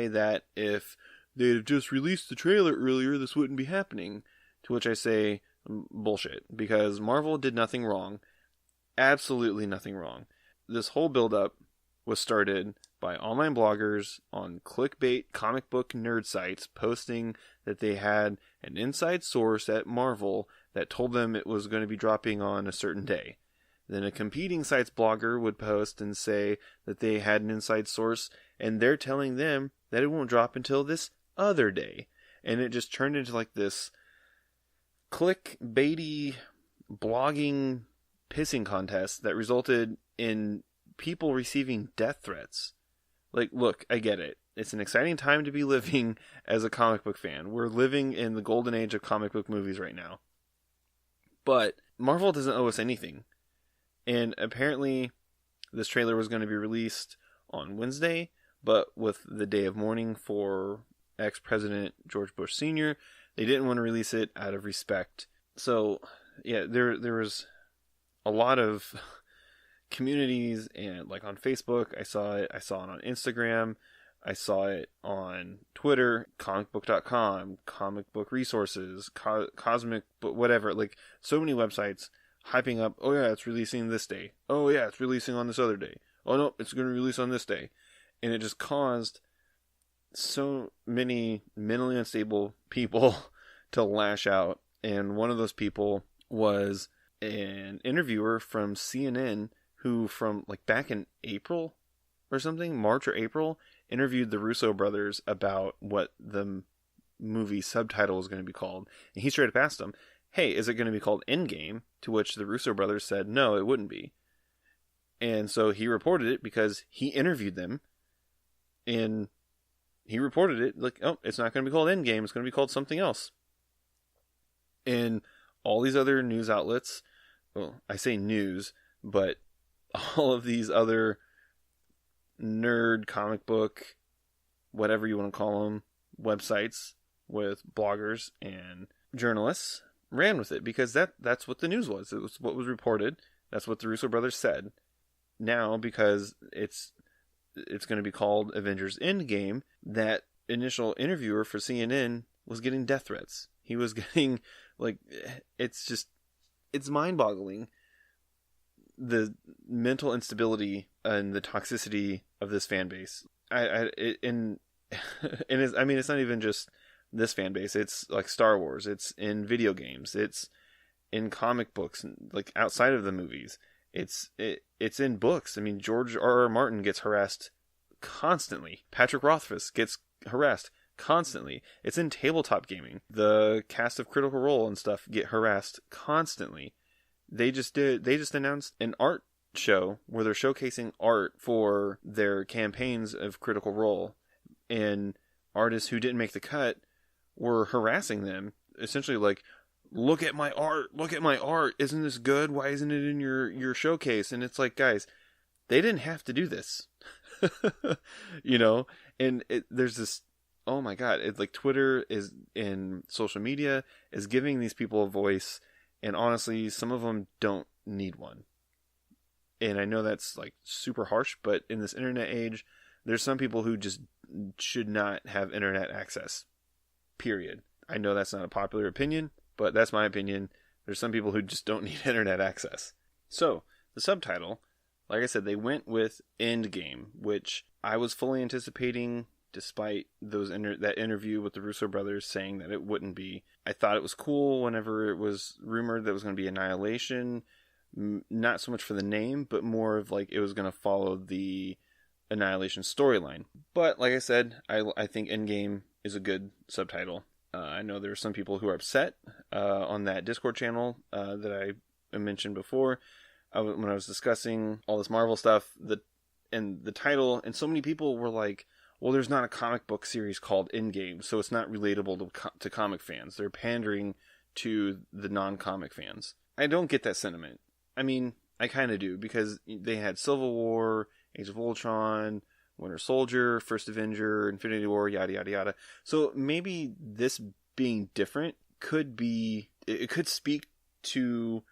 say that if they'd have just released the trailer earlier, this wouldn't be happening. To which I say, bullshit, because Marvel did nothing wrong. Absolutely nothing wrong. This whole build-up was started by online bloggers on clickbait comic book nerd sites posting that they had an inside source at Marvel that told them it was going to be dropping on a certain day. Then a competing site's blogger would post and say that they had an inside source and they're telling them that it won't drop until this other day. And it just turned into like this clickbaity blogging pissing contest that resulted in people receiving death threats. Like, look, I get it. It's an exciting time to be living as a comic book fan. We're living in the golden age of comic book movies right now. But Marvel doesn't owe us anything. And apparently this trailer was going to be released on Wednesday, but with the day of mourning for ex-President George Bush Sr., they didn't want to release it out of respect. So, yeah, there was a lot of communities, and like on Facebook, I saw it on Instagram, I saw it on Twitter, comicbook.com, comic book resources, cosmic, but whatever, like so many websites hyping up, oh yeah, it's releasing this day. Oh yeah, it's releasing on this other day. Oh no, it's going to release on this day. And it just caused so many mentally unstable people to lash out. And one of those people was an interviewer from CNN who from like back in April or something, March or April, interviewed the Russo brothers about what the movie subtitle was going to be called. And he straight up asked them, hey, is it going to be called Endgame? To which the Russo brothers said, no, it wouldn't be. And so he reported it because he interviewed them. And he reported it like, oh, it's not going to be called Endgame. It's going to be called something else. And all these other news outlets, well, I say news, but all of these other nerd comic book, whatever you want to call them, websites with bloggers and journalists ran with it because that's what the news was. It was what was reported. That's what the Russo brothers said. Now, because it's going to be called Avengers Endgame, that initial interviewer for CNN was getting death threats. He was getting, like, it's mind-boggling, the mental instability and the toxicity of this fan base. It's not even just this fan base. It's like Star Wars. It's in video games. It's in comic books, like outside of the movies. It's in books. I mean, George R.R. Martin gets harassed constantly. Patrick Rothfuss gets harassed constantly. It's in tabletop gaming. The cast of Critical Role and stuff get harassed constantly. They just announced an art show where they're showcasing art for their campaigns of Critical Role, and artists who didn't make the cut were harassing them, essentially like, look at my art, isn't this good, why isn't it in your showcase? And it's like, guys, they didn't have to do this. You know, and there's this, oh my god, it's like Twitter is, in social media, is giving these people a voice, and honestly, some of them don't need one. And I know that's like super harsh, but in this internet age, there's some people who just should not have internet access. Period. I know that's not a popular opinion, but that's my opinion. There's some people who just don't need internet access. So, the subtitle, like I said, they went with Endgame, which I was fully anticipating, despite that interview with the Russo brothers saying that it wouldn't be. I thought it was cool whenever it was rumored that it was going to be Annihilation. Not so much for the name, but more of like it was going to follow the Annihilation storyline. But like I said, I think Endgame is a good subtitle. I know there are some people who are upset on that Discord channel that I mentioned before when I was discussing all this Marvel stuff. The title, and so many people were like, well, there's not a comic book series called Endgame, so it's not relatable to comic fans. They're pandering to the non-comic fans. I don't get that sentiment. I mean, I kind of do, because they had Civil War, Age of Ultron, Winter Soldier, First Avenger, Infinity War, yada, yada, yada. So maybe this being different could speak to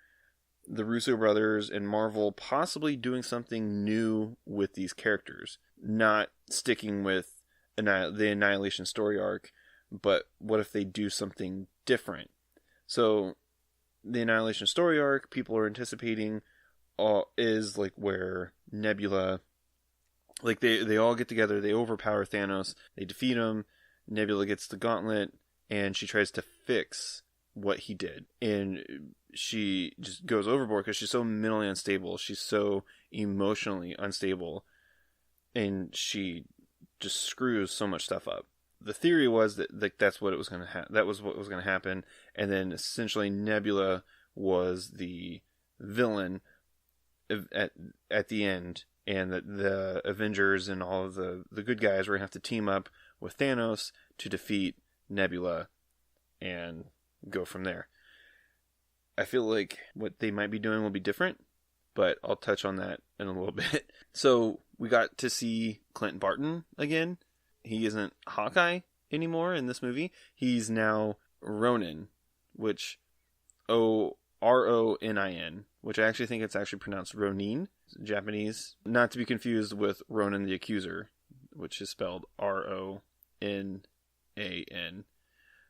the Russo brothers and Marvel possibly doing something new with these characters, not sticking with the Annihilation story arc, but what if they do something different? So the Annihilation story arc, people are anticipating, is like where Nebula, like they all get together, they overpower Thanos, they defeat him, Nebula gets the gauntlet, and she tries to fix what he did. And she just goes overboard because she's so mentally unstable, she's so emotionally unstable, and she just screws so much stuff up. The theory was that that's what it was going to that was what was going to happen, and then essentially Nebula was the villain at the end, and that the Avengers and all of the good guys were going to have to team up with Thanos to defeat Nebula and go from there. I feel like what they might be doing will be different, but I'll touch on that in a little bit. So we got to see Clint Barton again. He isn't Hawkeye anymore in this movie. He's now Ronin, which Ronin, which I actually think it's actually pronounced Ronin, Japanese. Not to be confused with Ronan the Accuser, which is spelled Ronan.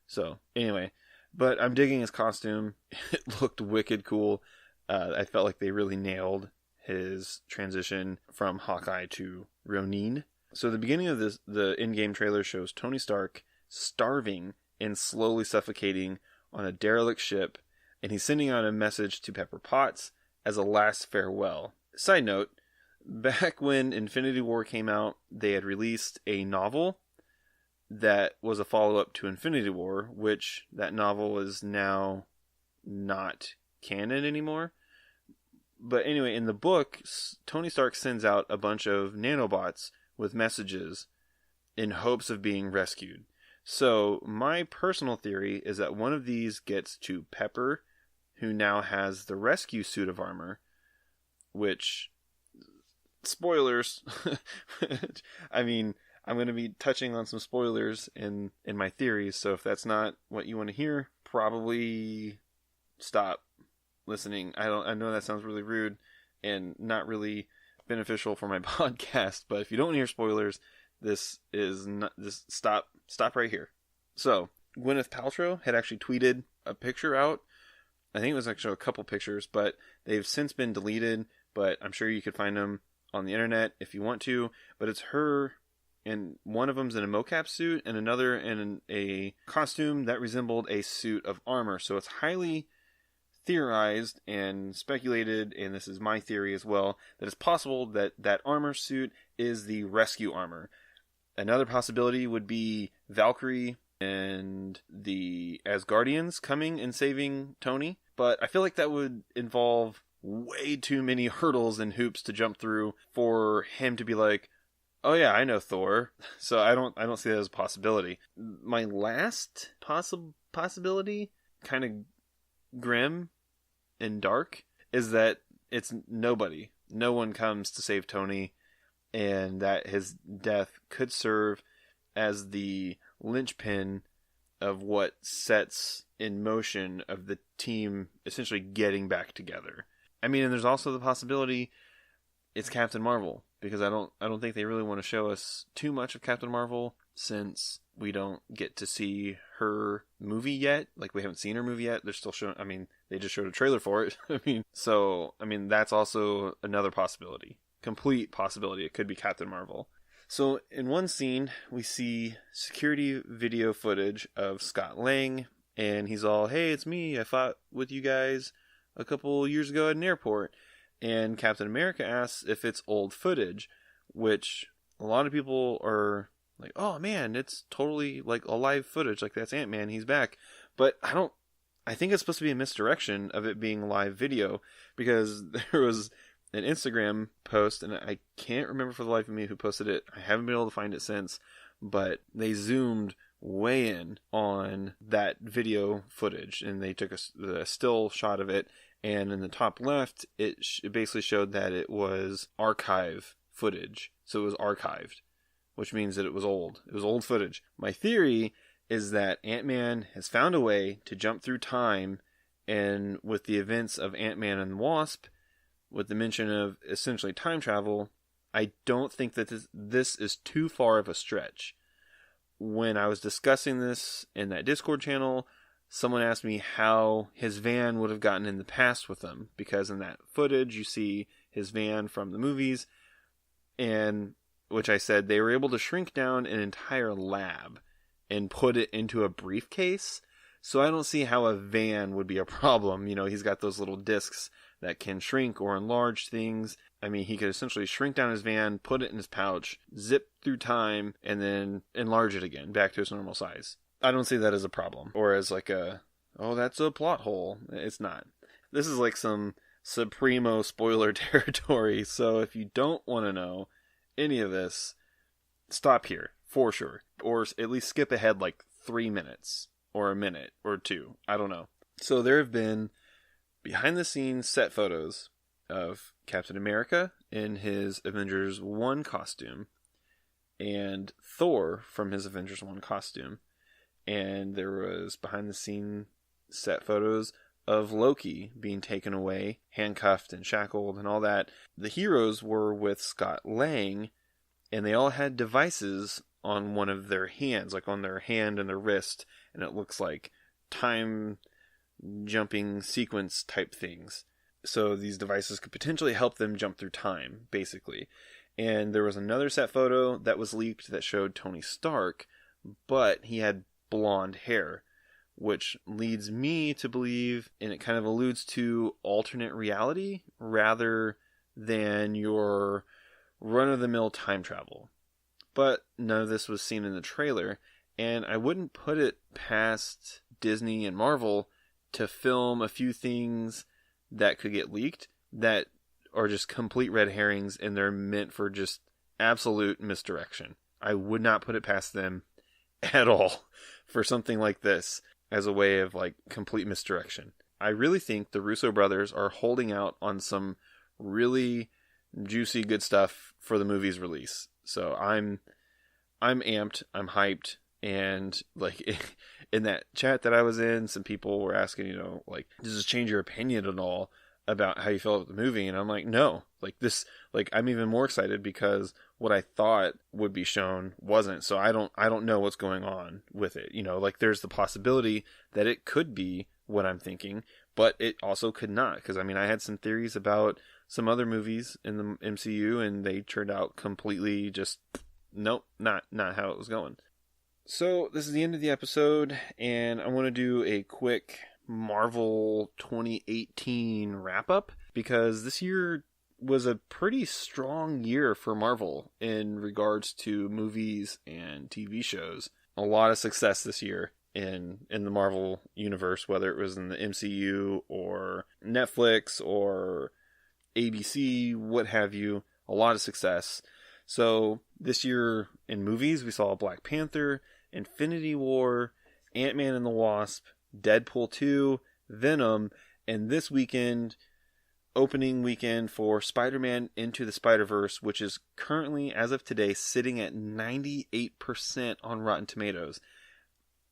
So anyway, but I'm digging his costume. It looked wicked cool. I felt like they really nailed his transition from Hawkeye to Ronin. So the beginning of the in-game trailer shows Tony Stark starving and slowly suffocating on a derelict ship, and he's sending out a message to Pepper Potts as a last farewell. Side note, back when Infinity War came out, they had released a novel that was a follow-up to Infinity War, which that novel is now not canon anymore. But anyway, in the book, Tony Stark sends out a bunch of nanobots with messages in hopes of being rescued. So my personal theory is that one of these gets to Pepper, who now has the rescue suit of armor, which, spoilers, I mean, I'm going to be touching on some spoilers in my theories, so if that's not what you want to hear, probably stop listening. I know that sounds really rude and not really beneficial for my podcast, but if you don't want to hear spoilers, stop right here. So Gwyneth Paltrow had actually tweeted a picture out. I think it was actually a couple pictures, but they've since been deleted, but I'm sure you could find them on the internet if you want to. But it's her, and one of them's in a mocap suit and another in a costume that resembled a suit of armor. So it's highly theorized and speculated, and this is my theory as well, that it's possible that that armor suit is the rescue armor. Another possibility would be Valkyrie and the Asgardians coming and saving Tony, but I feel like that would involve way too many hurdles and hoops to jump through for him to be like, oh yeah, I know Thor. So I don't see that as a possibility. My last possibility, kind of grim and dark, is that it's nobody. No one comes to save Tony, and that his death could serve as the linchpin of what sets in motion of the team essentially getting back together. I mean, and there's also the possibility it's Captain Marvel, because I don't think they really want to show us too much of Captain Marvel, since we don't get to see her movie yet. Like, we haven't seen her movie yet. They're still showing, I mean, they just showed a trailer for it. That's also another possibility. Complete possibility. It could be Captain Marvel. So in one scene, we see security video footage of Scott Lang, and he's all, hey, it's me. I fought with you guys a couple years ago at an airport. And Captain America asks if it's old footage, which a lot of people are like, oh man, it's totally like a live footage. Like, that's Ant-Man, he's back. But I think it's supposed to be a misdirection of it being live video, because there was an Instagram post, and I can't remember for the life of me who posted it. I haven't been able to find it since, but they zoomed way in on that video footage, and they took a still shot of it, and in the top left, it basically showed that it was archive footage. So it was archived, which means that it was old. It was old footage. My theory is that Ant-Man has found a way to jump through time, and with the events of Ant-Man and the Wasp, with the mention of essentially time travel, I don't think that this is too far of a stretch. when I was discussing this in that Discord channel, someone asked me how his van would have gotten in the past with him, because in that footage you see his van from the movies, and which I said they were able to shrink down an entire lab and put it into a briefcase. So I don't see how a van would be a problem. You know, he's got those little discs that can shrink or enlarge things. I mean, he could essentially shrink down his van, put it in his pouch, zip through time, and then enlarge it again back to its normal size. I don't see that as a problem, or as like oh, that's a plot hole. It's not. This is like some Supremo spoiler territory, so if you don't want to know any of this, stop here, for sure. Or at least skip ahead like 3 minutes, or a minute, or 2. I don't know. So there have been behind-the-scenes set photos of Captain America in his Avengers 1 costume, and Thor from his Avengers 1 costume. And there was behind-the-scene set photos of Loki being taken away, handcuffed and shackled and all that. The heroes were with Scott Lang, and they all had devices on one of their hands, like on their hand and their wrist, and it looks like time jumping sequence type things. So these devices could potentially help them jump through time, basically. And there was another set photo that was leaked that showed Tony Stark, but he had blonde hair, which leads me to believe, and it kind of alludes to alternate reality rather than your run-of-the-mill time travel. But none of this was seen in the trailer, and I wouldn't put it past Disney and Marvel to film a few things that could get leaked that are just complete red herrings, and they're meant for just absolute misdirection. I would not put it past them at all for something like this as a way of like complete misdirection. I really think the Russo brothers are holding out on some really juicy good stuff for the movie's release. So I'm amped, I'm hyped, and like in that chat that I was in, some people were asking, you know, like, does this change your opinion at all about how you feel about the movie? And I'm like, no, like this, like I'm even more excited because what I thought would be shown wasn't. So I don't know what's going on with it. You know, like there's the possibility that it could be what I'm thinking, but it also could not. Because I mean, I had some theories about some other movies in the MCU, and they turned out completely just nope, not how it was going. So this is the end of the episode, and I want to do a quick Marvel 2018 wrap up, because this year was a pretty strong year for Marvel in regards to movies and TV shows. A lot of success this year in the Marvel universe, whether it was in the MCU or Netflix or ABC, what have you. A lot of success. So this year in movies, we saw Black Panther, Infinity War, Ant-Man and the Wasp, Deadpool 2, Venom, and this weekend, opening weekend for Spider-Man Into the Spider-Verse, which is currently, as of today, sitting at 98% on Rotten Tomatoes.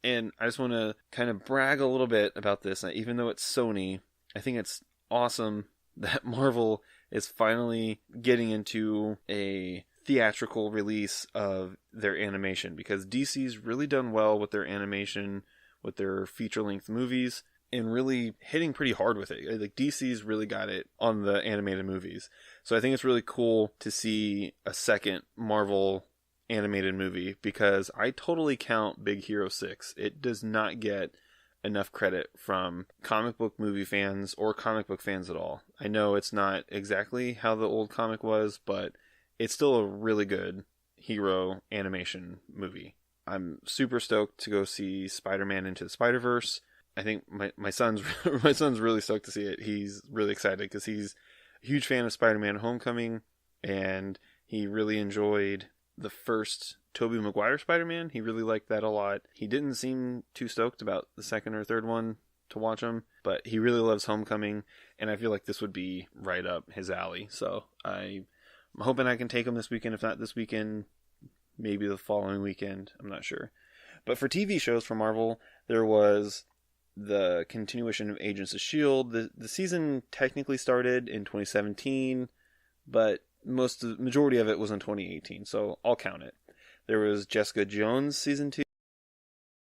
And I just want to kind of brag a little bit about this. Even though it's Sony, I think it's awesome that Marvel is finally getting into a theatrical release of their animation, because DC's really done well with their animation, with their feature-length movies, and really hitting pretty hard with it. Like DC's really got it on the animated movies. So I think it's really cool to see a second Marvel animated movie, because I totally count Big Hero 6. It does not get enough credit from comic book movie fans or comic book fans at all. I know it's not exactly how the old comic was, but it's still a really good hero animation movie. I'm super stoked to go see Spider-Man Into the Spider-Verse. I think my son's my son's really stoked to see it. He's really excited because he's a huge fan of Spider-Man Homecoming, and he really enjoyed the first Tobey Maguire Spider-Man. He really liked that a lot. He didn't seem too stoked about the second or third one to watch him, but he really loves Homecoming, and I feel like this would be right up his alley. So I'm hoping I can take him this weekend. If not this weekend, maybe the following weekend. I'm not sure. But for TV shows from Marvel, there was the continuation of Agents of S.H.I.E.L.D. The season technically started in 2017, but majority of it was in 2018, so I'll count it. There was Jessica Jones season 2.